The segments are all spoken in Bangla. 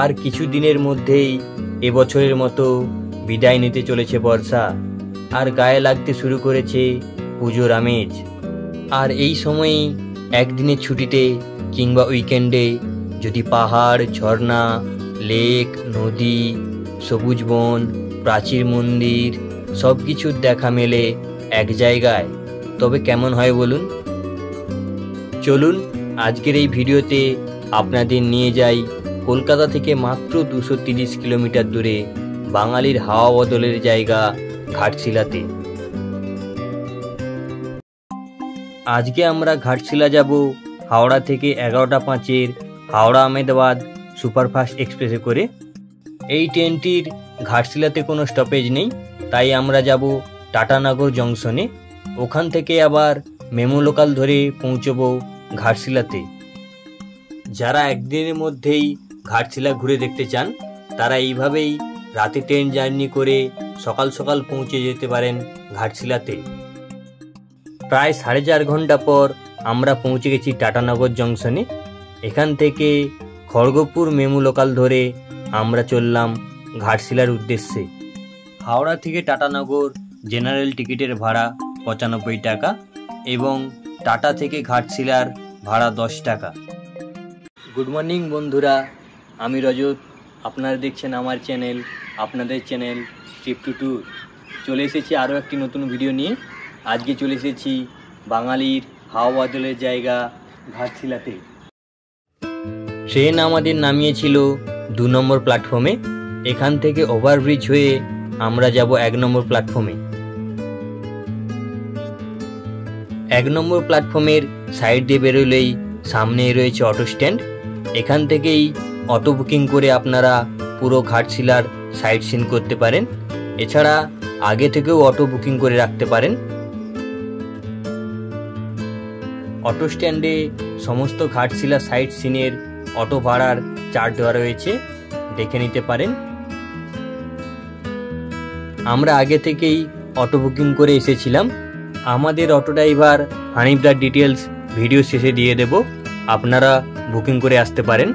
আর কিছু দিনের মধ্যেই এবছরের মতো বিদায় নিতে চলেছে বর্ষা, আর গায়ে লাগতে শুরু করেছে পুজোর আমেজ। আর এই সময়েই একদিনের ছুটিতে কিংবা উইকেন্ডে যদি পাহাড়, ঝর্ণা, লেক, নদী, সবুজ বন, প্রাচীর, মন্দির সব কিছুর দেখা মেলে এক জায়গায়, তবে কেমন হয় বলুন? চলুন আজকের এই ভিডিওতে আপনাদের নিয়ে যাই কলকাতা থেকে মাত্র 230 কিলোমিটার দূরে বাঙালির হাওয়া বদলের জায়গা ঘাটশিলাতে। আজকে আমরা ঘাটশিলা যাব হাওড়া থেকে 11টা 5-এর হাওড়া আহমেদাবাদ সুপারফাস্ট এক্সপ্রেসে করে। এই ট্রেনটির ঘাটশিলাতে কোনো স্টপেজ নেই, তাই আমরা যাব টাটানগর জংশনে। ওখান থেকে আবার মেমো লোকাল ধরে পৌঁছবো ঘাটশিলাতে। যারা একদিনের মধ্যেই ঘাটশিলা ঘুরে দেখতে চান তারা এইভাবেই রাতে ট্রেন জার্নি করে সকাল সকাল পৌঁছে যেতে পারেন ঘাটশিলাতে। প্রায় 4.5 ঘন্টা পর আমরা পৌঁছে গেছি টাটানগর জংশনে। এখান থেকে খড়গপুর মেমো লোকাল ধরে আমরা চললাম ঘাটশিলার উদ্দেশ্যে। হাওড়া থেকে টাটানগর জেনারেল টিকিটের ভাড়া 95 টাকা এবং টাটা থেকে ঘাটশিলার ভাড়া 10 টাকা। গুড মর্নিং বন্ধুরা, আমি রজত, আপনারা দেখছেন আমার চ্যানেল, আপনাদের চ্যানেল ট্রিপ টু ট্যুর। চলে এসেছি আরও একটি নতুন ভিডিও নিয়ে। আজকে চলে এসেছি বাঙালির হাওয়া বদলের জায়গা ঘাটশিলাতে। ট্রেন আমাদের নামিয়েছিল 2 নম্বর প্ল্যাটফর্মে। এখান থেকে ওভারব্রিজ হয়ে আমরা যাব 1 নম্বর প্ল্যাটফর্মে। 1 নম্বর প্ল্যাটফর্মের সাইড দিয়ে বেরোলেই সামনেই রয়েছে অটো স্ট্যান্ড। এখান থেকেই অটো বুকিং করে আপনারা পুরো ঘাটশিলার সাইট সিন করতে পারেন। এছাড়া আগে থেকেও অটো বুকিং করে রাখতে পারেন। অটো স্ট্যান্ডে সমস্ত ঘাটশিলা সাইট সিনের অটো ভাড়ার চার্ট দেওয়া রয়েছে, দেখে নিতে পারেন। আমরা আগে থেকেই অটো বুকিং করে এসেছিলাম। আমাদের অটো ড্রাইভার হানিফদার ডিটেলস ভিডিও শেষে দিয়ে দেব, আপনারা বুকিং করে আসতে পারেন।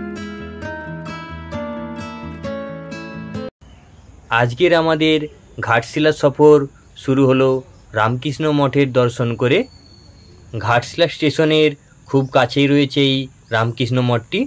আজকের আমাদের ঘাটশিলা সফর শুরু হলো রামকৃষ্ণ মঠের দর্শন করে। ঘাটশিলা স্টেশনের খুব কাছেই রয়েছে এই রামকৃষ্ণ মঠটি।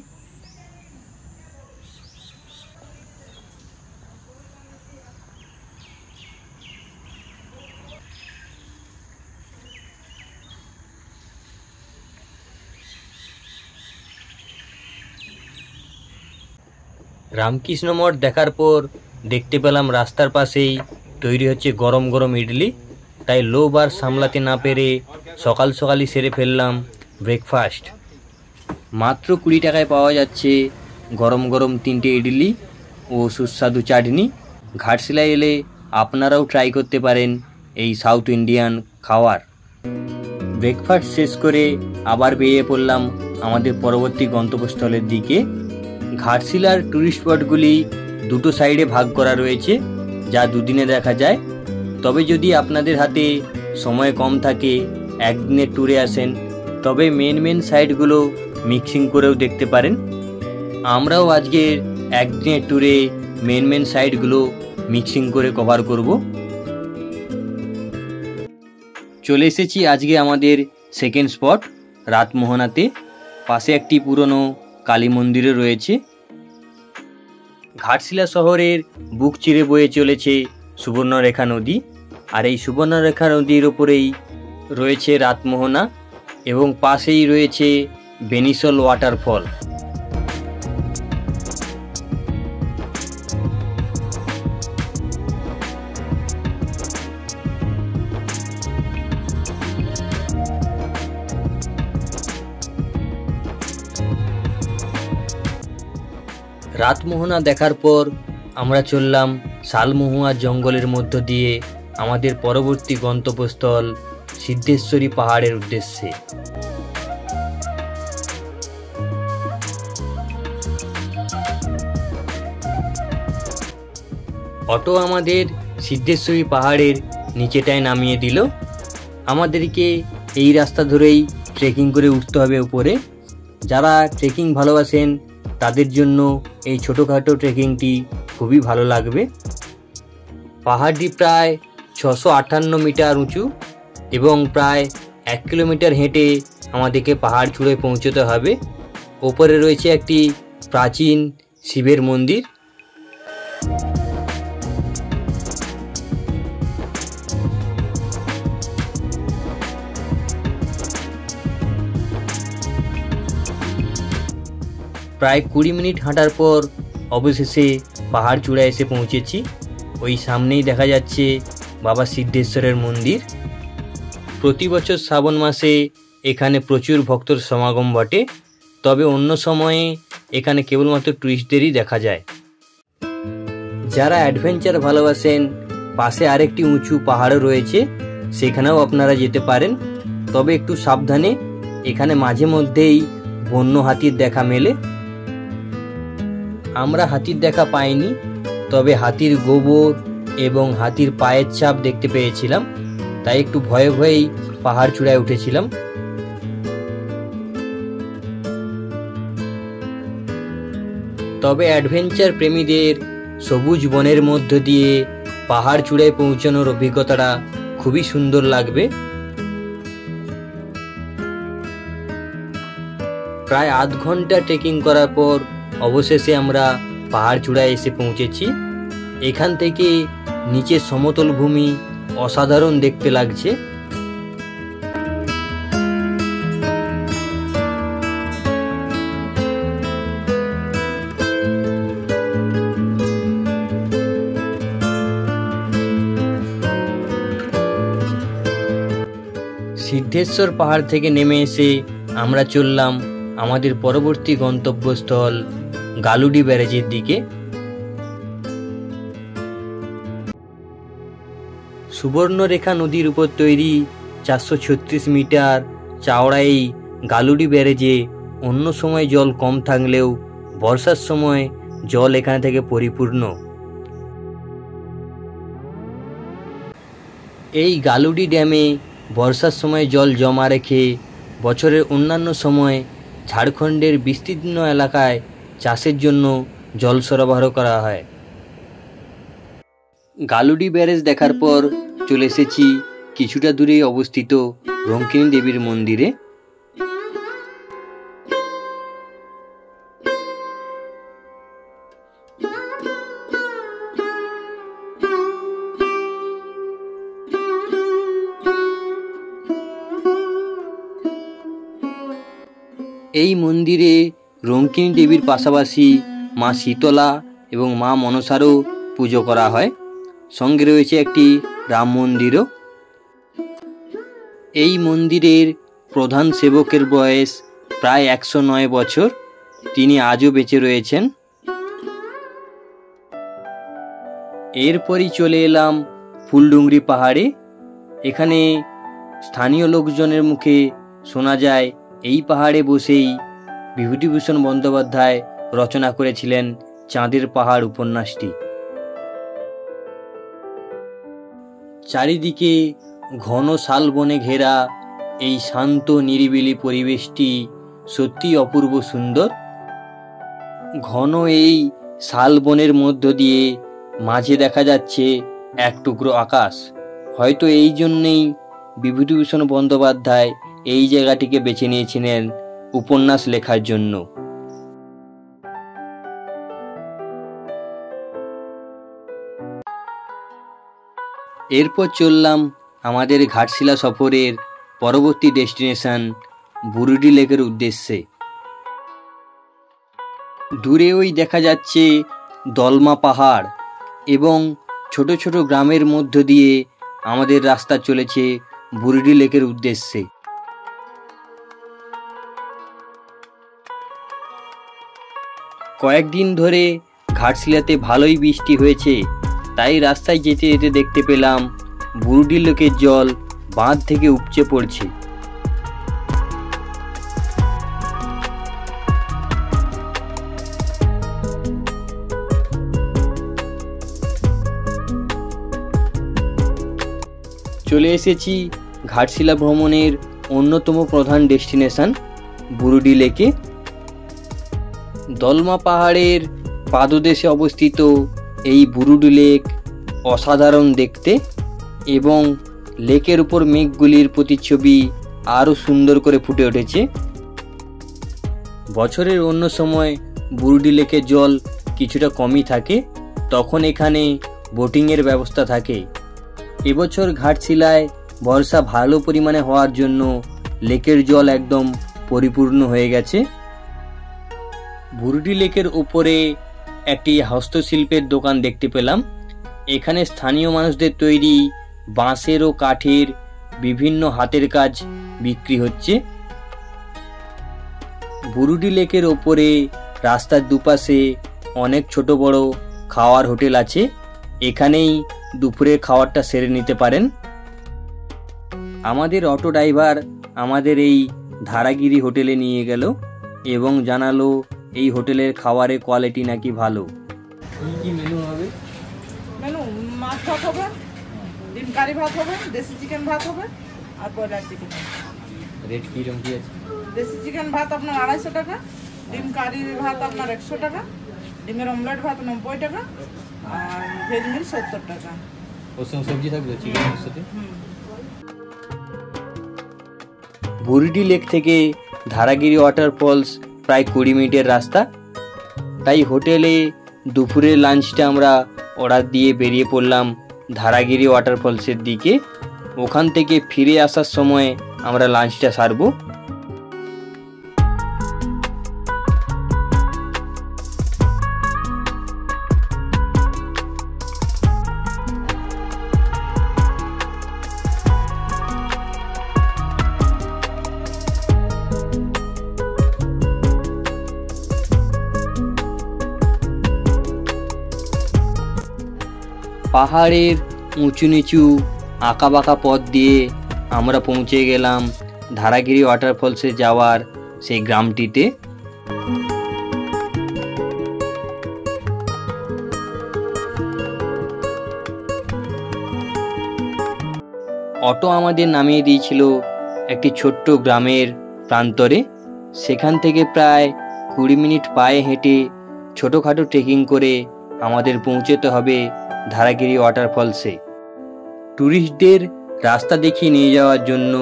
রামকৃষ্ণ মঠ দেখার পর দেখতে পেলাম রাস্তার পাশেই তৈরি হচ্ছে গরম গরম ইডলি, তাই লোভ আর সামলাতে না পেরে সকাল সকালই সেরে ফেললাম ব্রেকফাস্ট। মাত্র 20 টাকায় পাওয়া যাচ্ছে গরম গরম 3টে ইডলি ও সুস্বাদু চাটনি। ঘাটশিলায় এলে আপনারাও ট্রাই করতে পারেন এই সাউথ ইন্ডিয়ান খাবার। ব্রেকফাস্ট শেষ করে আবার বেরিয়ে পড়লাম আমাদের পরবর্তী গন্তব্যস্থলের দিকে। ঘাটশিলার ট্যুরিস্ট স্পটগুলি 2টো সাইডে ভাগ করা রয়েছে, যা 2 দিনে দেখা যায়। তবে যদি আপনাদের হাতে সময় কম থাকে, একদিনের ট্যুরে আসেন, তবে মেন সাইটগুলো মিক্সিং করেও দেখতে পারেন। আমরাও আজকের একদিনের ট্যুরে মেন সাইটগুলো মিক্সিং করে কভার করব। চলে এসেছি আজকে আমাদের সেকেন্ড স্পট রাতমোহনাতে। পাশে একটি পুরনো কালী মন্দিরও রয়েছে। ঘাটশিলা শহরের বুক চিরে বয়ে চলেছে সুবর্ণরেখা নদী, আর এই সুবর্ণরেখা নদীর ওপরেই রয়েছে রাতমোহনা এবং পাশেই রয়েছে বেনিসল ওয়াটারফল। রাতমোহনা দেখার পর আমরা চললাম শালমহুয়া জঙ্গলের মধ্য দিয়ে আমাদের পরবর্তী গন্তব্যস্থল সিদ্ধেশ্বরী পাহাড়ের উদ্দেশ্যে। অটো আমাদের সিদ্ধেশ্বরী পাহাড়ের নিচেটায় নামিয়ে দিল। আমাদেরকে এই রাস্তা ধরেই ট্রেকিং করে উঠতে হবে উপরে। যারা ট্রেকিং ভালোবাসেন তাদের জন্য এই ছোটোখাটো ট্রেকিংটি খুবই ভালো লাগবে। পাহাড়টি প্রায় 658 মিটার উঁচু এবং প্রায় 1 কিলোমিটার হেঁটে আমাদেরকে পাহাড় চূড়ায় পৌঁছতে হবে। ওপরে রয়েছে একটি প্রাচীন শিবের মন্দির। প্রায় 20 মিনিট হাঁটার পর অবশেষে পাহাড় চূড়ায় এসে পৌঁছেছি। ওই সামনেই দেখা যাচ্ছে বাবা সিদ্ধেশ্বরের মন্দির। প্রতি বছর শ্রাবণ মাসে এখানে প্রচুর ভক্তর সমাগম ঘটে, তবে অন্য সময়ে এখানে কেবলমাত্র টুরিস্টদেরই দেখা যায়। যারা অ্যাডভেঞ্চার ভালোবাসেন, পাশে আরেকটি উঁচু পাহাড়ও রয়েছে, সেখানেও আপনারা যেতে পারেন। তবে একটু সাবধানে, এখানে মাঝে মধ্যেই বন্য হাতির দেখা মেলে। আমরা হাতির দেখা পাইনি, তবে হাতির গোবর এবং হাতির পায়ের ছাপ দেখতে পেয়েছিলাম, তাই একটু ভয়ে ভয়েই পাহাড় চূড়ায় উঠেছিলাম। তবে অ্যাডভেঞ্চার প্রেমীদের সবুজ বনের মধ্য দিয়ে পাহাড় চূড়ায় পৌঁছানোর অভিজ্ঞতাটা খুবই সুন্দর লাগবে। প্রায় আধ ঘন্টা ট্রেকিং করার পর অবশেষে আমরা পাহাড় চূড়ায় এসে পৌঁছেছি। এখান থেকে নিচের সমতল ভূমি অসাধারণ দেখতে লাগছে। সিদ্ধেশ্বর পাহাড় থেকে নেমে এসে আমরা চললাম আমাদের পরবর্তী গন্তব্যস্থল গালুডি ব্যারেজের দিকে। সুবর্ণরেখা নদীর উপর তৈরি 436 মিটার চওড়া এই গালুডি ব্যারেজে অন্য সময় জল কম থাকলেও বর্ষার সময় জল এখানে থেকে পরিপূর্ণ। এই গালুডি ড্যামে বর্ষার সময় জল জমা রেখে বছরের অন্যান্য সময় ঝাড়খণ্ডের বিস্তীর্ণ এলাকায় চাষের জন্য জল সরবরাহ করা হয়। গালুডি ব্যারেজ দেখার পর চলে এসেছি কিছুটা দূরে অবস্থিত রঙ্কিনী দেবীর মন্দিরে। এই মন্দিরে রঙ্কিনী দেবীর পাশাপাশি মা শীতলা এবং মা মনসারও পুজো করা হয়। সঙ্গে রয়েছে একটি রাম মন্দিরও। এই মন্দিরের প্রধান সেবকের বয়স প্রায় 109 বছর, তিনি আজও বেঁচে রয়েছেন। এরপরই চলে এলাম ফুলডুংরি পাহাড়ে। এখানে স্থানীয় লোকজনের মুখে শোনা যায় এই পাহাড়ে বসেই বিভূতিভূষণ বন্দ্যোপাধ্যায় রচনা করেছিলেন চাঁদের পাহাড় উপন্যাসটি। চারিদিকে ঘন শালবনে ঘেরা এই শান্ত নিরিবিলি পরিবেশটি সত্যি অপূর্ব সুন্দর। ঘন এই শালবনের মধ্য দিয়ে মাঝে দেখা যাচ্ছে এক টুকরো আকাশ। হয়তো এই জন্যেই বিভূতিভূষণ বন্দ্যোপাধ্যায় এই জায়গাটিকে বেছে নিয়েছিলেন উপন্যাস লেখার জন্য। এরপর চললাম আমাদের ঘাটশিলা সফরের পরবর্তী ডেস্টিনেশন বুরুডি লেকের উদ্দেশ্যে। দূরে ওই দেখা যাচ্ছে দলমা পাহাড় এবং ছোট ছোট গ্রামের মধ্য দিয়ে আমাদের রাস্তা চলেছে বুরুডি লেকের উদ্দেশ্যে। কয়েকদিন ধরে ঘাটশিলাতে ভালোই বৃষ্টি হয়েছে, তাই রাস্তায় যেতে যেতে দেখতে পেলাম বুরুডি লেকের জল বাঁধ থেকে উপচে পড়ছে। চলে এসেছি ঘাটশিলা ভ্রমণের অন্যতম প্রধান ডেস্টিনেশন বুরুডি লেকে। দলমা পাহাড়ের পাদদেশে অবস্থিত এই বুরুডি লেক অসাধারণ দেখতে এবং লেকের উপর মেঘগুলির প্রতিচ্ছবি আরও সুন্দর করে ফুটে উঠেছে। বছরের অন্য সময় বুরুডি লেকের জল কিছুটা কমই থাকে, তখন এখানে বোটিংয়ের ব্যবস্থা থাকে। এবছর ঘাটশিলায় বর্ষা ভালো পরিমাণে হওয়ার জন্য লেকের জল একদম পরিপূর্ণ হয়ে গেছে। বুরুডি লেকের উপরে একটি হস্তশিল্পের দোকান দেখতে পেলাম। এখানে স্থানীয় মানুষদের তৈরি বাঁশের ও কাঠের বিভিন্ন হাতের কাজ বিক্রি হচ্ছে। বুরুডি লেকের ওপরে রাস্তার দুপাশে অনেক ছোট বড় খাওয়ার হোটেল আছে, এখানেই দুপুরের খাবারটা সেরে নিতে পারেন। আমাদের অটো ড্রাইভার আমাদের এই ধারাগিরি হোটেলে নিয়ে গেল এবং জানালো এই হোটেলের খাবারের কোয়ালিটি নাকি ভালো। কি মেনু হবে? মেনু মাছ ভাত হবে, ডিম কারি ভাত হবে, দেশি চিকেন ভাত হবে আর ব্রয়লার চিকেন। রেট কিরকম কি আছে? দেশি চিকেন ভাত আপনার 250 টাকা, ডিম কারি ভাত আপনার 100 টাকা, ডিমের অমলেট ভাত 90 টাকা আর ভেজ মিল 70 টাকা। ওর সঙ্গে সবজি থাকবে চিকেনের সাথে? বুরুডি লেক থেকে ধারাগিরি ওয়াটারফলস প্রায় 20 মিনিটের রাস্তা, তাই হোটেলে দুপুরের লাঞ্চটা আমরা অর্ডার দিয়ে বেরিয়ে পড়লাম ধারাগিরি ওয়াটারফলসের দিকে। ওখান থেকে ফিরে আসার সময় আমরা লাঞ্চটা সারবো। পাহাড়ের উঁচু নিচু আঁকাবাঁকা পথ দিয়ে আমরা পৌঁছে গেলাম ধারাগিরি ওয়াটারফলসে যাওয়ার সেই গ্রামটিতে। অটো আমাদের নামিয়ে দিয়েছিল একটি ছোট্ট গ্রামের প্রান্তরে। সেখান থেকে প্রায় 20 মিনিট পায়ে হেঁটে ছোটোখাটো ট্রেকিং করে আমাদের পৌঁছতে হবে ধারাগিরি ওয়াটারফলসে। ট্যুরিস্টদের রাস্তা দেখিয়ে নিয়ে যাওয়ার জন্য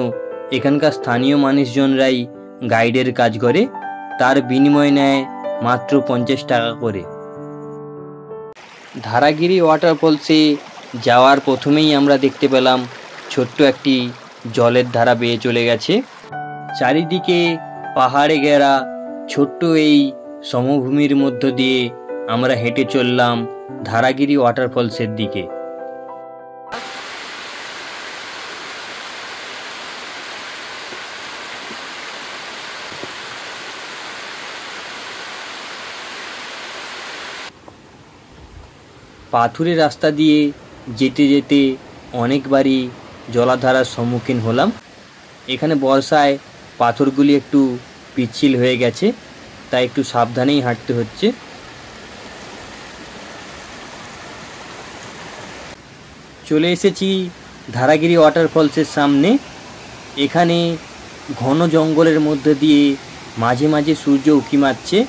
এখানকার স্থানীয় মানুষজনরাই গাইডের কাজ করে, তার বিনিময়ে নেয় মাত্র 50 টাকা করে। ধারাগিরি ওয়াটারফলসে যাওয়ার প্রথমেই আমরা দেখতে পেলাম ছোট্ট একটি জলের ধারা বেয়ে চলে গেছে। চারিদিকে পাহাড়ে ঘেরা ছোট্ট এই সমভূমির মধ্য দিয়ে আমরা হেঁটে চললাম ধারাগিরি ওয়াটারফলসের দিকে। পাথুরে রাস্তা দিয়ে যেতে যেতে অনেকবারই জলাধারার সম্মুখীন হলাম। এখানে বর্ষায় পাথরগুলি একটু পিচ্ছিল হয়ে গেছে, তাই একটু সাবধানেই হাঁটতে হচ্ছে। চলে এসেছি ধারাগিরি ওয়াটারফলসের সামনে। এখানে ঘন জঙ্গলের মধ্যে দিয়ে মাঝে মাঝে সূর্য উঁকি মারছে,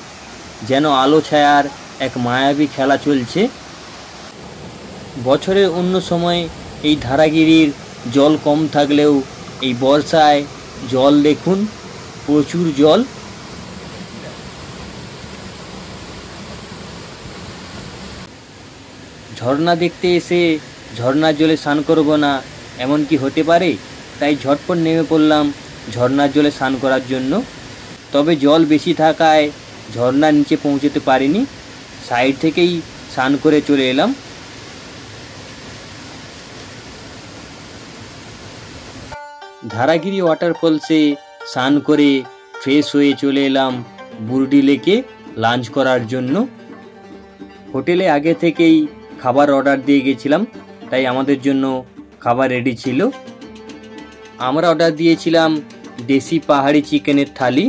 যেন আলো ছায়ার এক মায়াবী খেলা চলছে। বছরের অন্য সময় এই ধারাগিরির জল কম থাকলেও এই বর্ষায় জল দেখুন, প্রচুর জল। ঝর্ণা দেখতে এসে ঝর্ণার জলে স্নান করব না এমন কি হতে পারে? তাই ঝটপট নেমে পড়লাম ঝর্ণার জলে স্নান করার জন্য। তবে জল বেশি থাকায় ঝর্ণার নিচে পৌঁছতে পারিনি, সাইড থেকেই স্নান করে চলে এলাম। ধারাগিরি ওয়াটারফলসে স্নান করে ফ্রেশ হয়ে চলে এলাম বুরুডি লেকে লাঞ্চ করার জন্য। হোটেলে আগে থেকেই খাবার অর্ডার দিয়ে গেছিলাম, তাই আমাদের জন্য খাবার রেডি ছিল। আমরা অর্ডার দিয়েছিলাম দেশি পাহাড়ি চিকেনের থালি।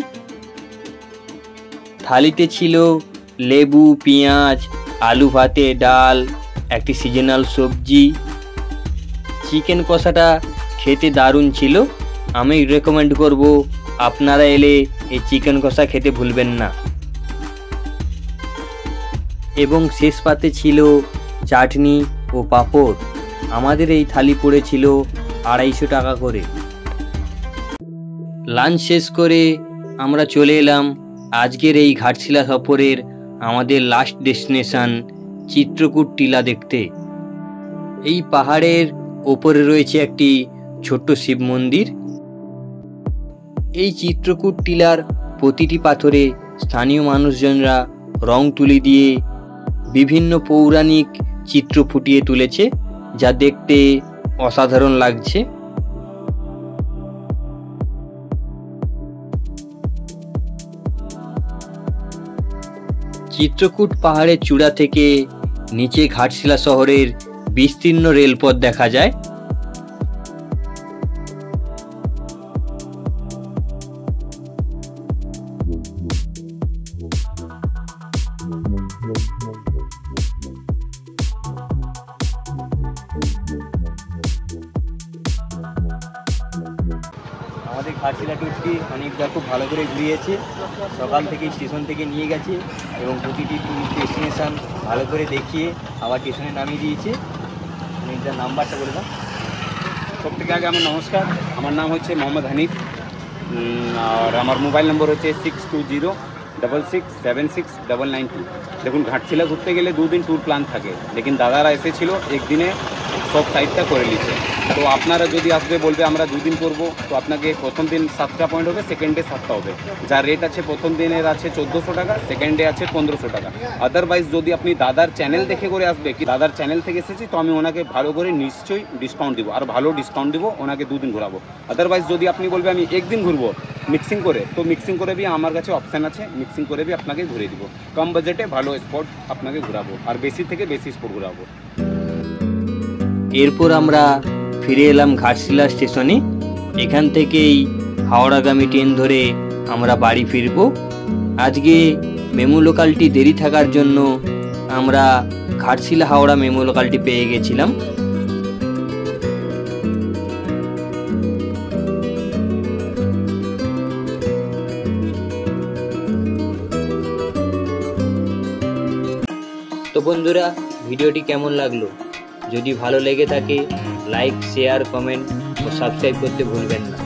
থালিতে ছিল লেবু, পেঁয়াজ, আলু ভাতে, ডাল, একটি সিজনাল সবজি। চিকেন কষাটা খেতে দারুণ ছিল। আমি রেকমেন্ড করব আপনারা এলে এই চিকেন কষা খেতে ভুলবেন না। এবং শেষ পাতে ছিল চাটনি ও পাঁপড়। আমাদের এই থালি পড়েছিল 250 টাকা করে। লাঞ্চ শেষ করে আমরা চলে এলাম আজকের এই ঘাটশিলা সফরের আমাদের লাস্ট ডেস্টিনেশন চিত্রকূট টিলা দেখতে। এই পাহাড়ের ওপরে রয়েছে একটি ছোট্ট শিব মন্দির। এই চিত্রকূট টিলার প্রতিটি পাথরে স্থানীয় মানুষজনরা রং তুলি দিয়ে বিভিন্ন পৌরাণিক চিত্র ফুটিয়ে তুলেছে, যা দেখতে অসাধারণ লাগছে। চিত্রকূট পাহাড়ের চূড়া থেকে নিচে ঘাটশিলা শহরের বিস্তীর্ণ রেলপথ দেখা যায়। আমাদের ঘাটশিলা ট্যুরটি অনেকটা খুব ভালো করে ঘুরিয়েছে। সকাল থেকে স্টেশন থেকে নিয়ে গেছে এবং প্রতিটি ডেস্টিনেশন ভালো করে দেখিয়ে আবার স্টেশনে নামিয়ে দিয়েছে। অনেকটা নাম্বারটা বলে দাও। সব থেকে আগে আমার নমস্কার, আমার নাম হচ্ছে মোহাম্মদ হানিফ আর আমার মোবাইল নম্বর হচ্ছে 6206676992। দেখুন, ঘাটশিলা ঘুরতে গেলে 2 দিন ট্যুর প্ল্যান থাকে, লেকিন দাদারা এসেছিল একদিনে সব সাইডটা করে নিচ্ছে। তো আপনারা যদি আসবে বলবে আমরা 2 দিন করবো, তো আপনাকে প্রথম দিন 7টা পয়েন্ট হবে, সেকেন্ড ডে 7টা হবে। যার রেট আছে প্রথম দিনের আছে 1400 টাকা, সেকেন্ড ডে আছে 1500 টাকা। আদারওয়াইজ যদি আপনি দাদার চ্যানেল দেখে করে আসবে, কি দাদার চ্যানেল থেকে এসেছি, তো আমি ওনাকে ভালো করে নিশ্চয়ই ডিসকাউন্ট দিব, আর ভালো ডিসকাউন্ট দিব, ওনাকে 2 দিন ঘোরাবো। আদারওয়াইজ যদি আপনি বলবে আমি একদিন ঘুরবো মিক্সিং করে, তো মিক্সিং করে भी আমার কাছে অপশান আছে, মিক্সিং করে भी আপনাকে ঘুরে দিব। কম বাজেটে ভালো স্পট আপনাকে ঘোরাবো, আর বেশি থেকে বেশি স্পট ঘোরাবো। এরপর আমরা ফিরে এলাম ঘাটশিলা স্টেশনে। এখান থেকেই হাওড়াগামী ট্রেন ধরে আমরা বাড়ি ফিরব। আজকে মেমু লোকালটি দেরি থাকার জন্য আমরা ঘাটশিলা হাওড়া মেমু লোকালটি পেয়ে গেছিলাম। তো বন্ধুরা, ভিডিওটি কেমন লাগলো? যদি ভালো লেগে থাকে লাইক, শেয়ার, কমেন্ট ও সাবস্ক্রাইব করতে ভুলবেন না।